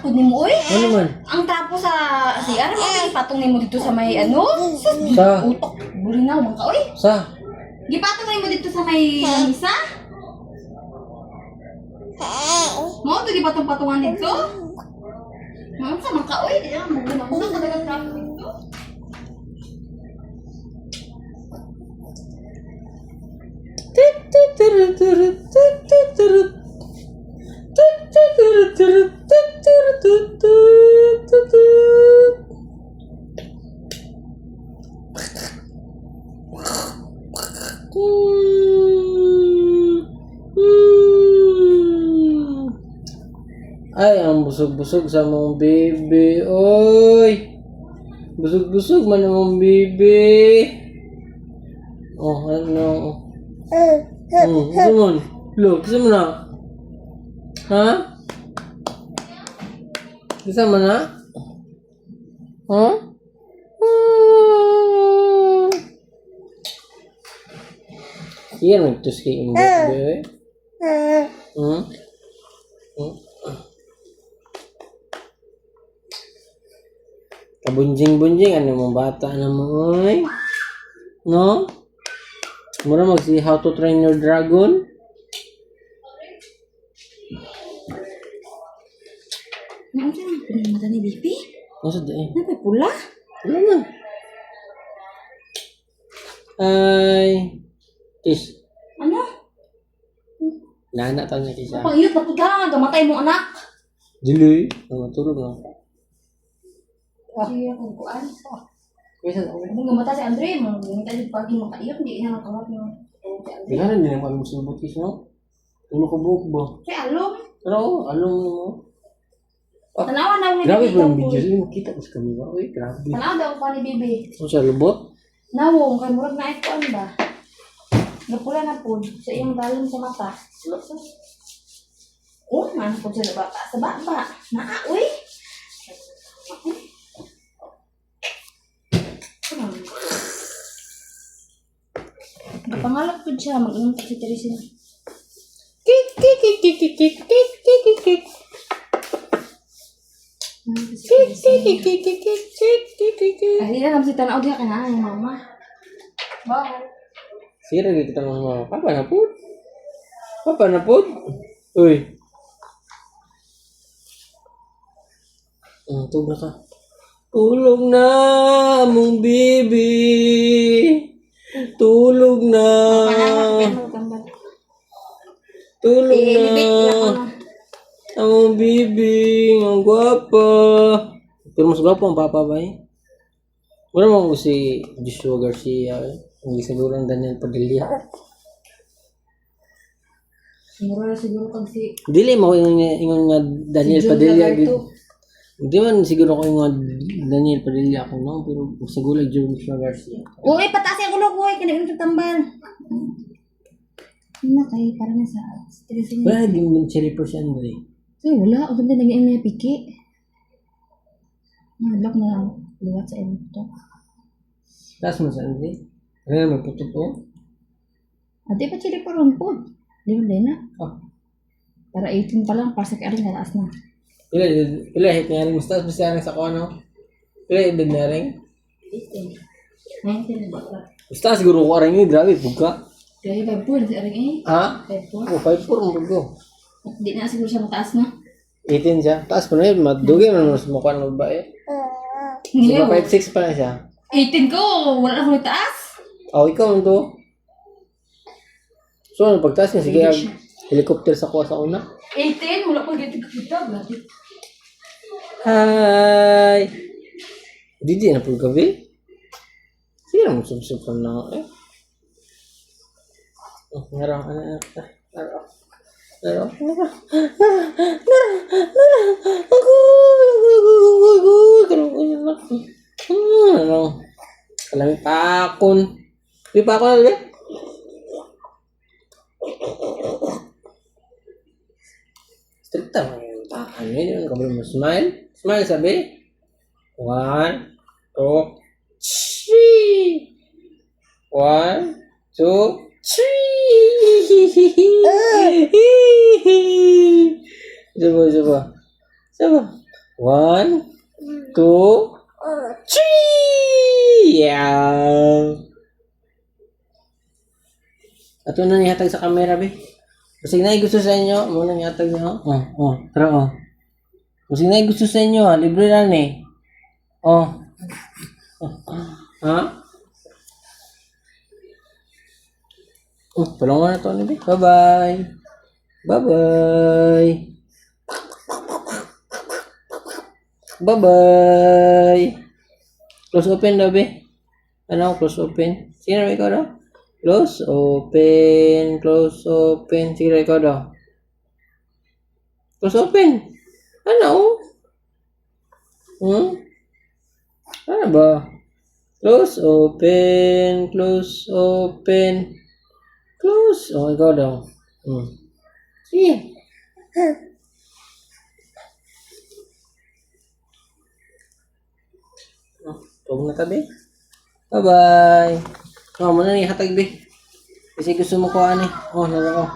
po ni mo, eh. Ano man? Ang tapo sa CR, ipatong ni mo dito sa may ano? Sa? Utok. Bulinaw, mga ka, oy. Sa? Gipatong ni mo dito sa may lamisa? Mo, ito gipatong-patungan dito? Mga sa mga ka, oy. Bulinaw, talagang tapo dito. Ay, ang busog-busog sa mong bebe. Oy! Busog-busog man ang mong bebe. Oh, ano? Gusto mo? Look, gusto mo na? Ha? Gusto mo na? Ha? Yan, nagtus kay imbo, bebe. Kabunjing-bunjing, ano mong bata naman, oy? No? Mura mag-see how to train your dragon? Ano sa mata ni Bibi? Masa dahil? Ano ba pula? Wala man. Ay. Kiss. Ano? Nana tawag niya kisa. Pangiyot na pula, gamatay mo anak. Dili. Matulog na. Siya kung kuan. Kaya Kung gamatay si Andre, mga yung pagi makaiyak, hindi na nakawat mo. di ka na din naman musibot kiss no? Tulog ko buhok ba? Kaya alom. Pero along mo. Tanawan daw ni Grabe Bibi. po yung video sila. Makita ko sa kamera. Uy, grabe. Tanawan daw pa ni Bibi. Ano siya, lubot? Nawong, kay murag na ikuan ba? Napula na po, sa iyong dalim sa mata. Oh, man po sa bata. Sa baba. Naa, uy. Napangalap po siya, mag-ingat si Teresina. Kik, kik, kik, kik, kik, kik, kik, kik, kik, kik. Ay, hindi na naman si Tanaw diya ka na, yung mama. Bye. Sira gitu tangan mo. Papa na po? Papa na po? Uy. Tulog na ka. Tulog na, mong bibi. Tulog na. Tulog na. Ang bibi, ang gwapa. Pero mas gwapo ang papa ba eh? Wala mo si Joshua Garcia eh. Hindi siguro ang Daniel Padilla. Siguro na siguro kang si... Dili mo ingon nga Daniel Si John Padilla. Lagarto. Hindi man siguro ko ingon Daniel Padilla ako no, pero siguro Joshua Garcia. Uy, pataas yung ulo ko eh, kinain sa tambal. Ano kayo, parang nasa stress niya. Wala din yung cherry per si Andre. Ay, wala. Ang ganda naging niya piki. Lock na lang. Luwat sa ito. Taas mo sa Andre. Ano na magputok ko? Ate pa chili pa ron po. Di ba din na? Ah. Para 18 pa lang, para sa kaaring nataas na. Pila hit na rin. Mas taas basta sa ko ano? Pila edad na rin? 19 na ba? Basta siguro ko rin yun. Grabe, buka. Kaya 5 po, nasa aring eh. Ha? 5 po. Oh, 5'4 mo ko. Di na siguro siya mataas na. 18 siya. Taas pa na yun. Madugi mo naman sa mukha ng babae. Hindi Diba oh. 5'6 pa na siya? 18 ko, wala na akong itaas. Oh, ikaw man to. So, ano pagtaas niya? Sige, helicopter sa kuha sa una. 18, wala ko dito kita. Grabe. Hi! Di na po gabi. Sige na, magsubsub ka na eh. Oh, naro. Ano? Kalami pakon. Di pa ako na, Stricta mo yung takan yun. Yung kabalo mo. Smile. Smile, sabi. 1, 2, 3. 1, 2, 3. Coba. 1, 2, 3! Yeah! Ato na nihatag sa camera, be. Kasi na gusto sa inyo, muna nihatag niyo. Tara, Kasi na gusto sa inyo, libre lang eh. Ha? Tulungan na to, be. Bye-bye. Bye-bye. Bye-bye. Close open daw, be. Ano, close open? Sino ikaw daw? Close open. Close open. Sige, ikaw daw. Close open. Ano? Ano ba? Close open. Close open. Close. Ikaw daw. Sige. Huwag na tabi. Bye-bye. Muna ni hatag, be. Kasi gusto mo ko, ani. Nala ko.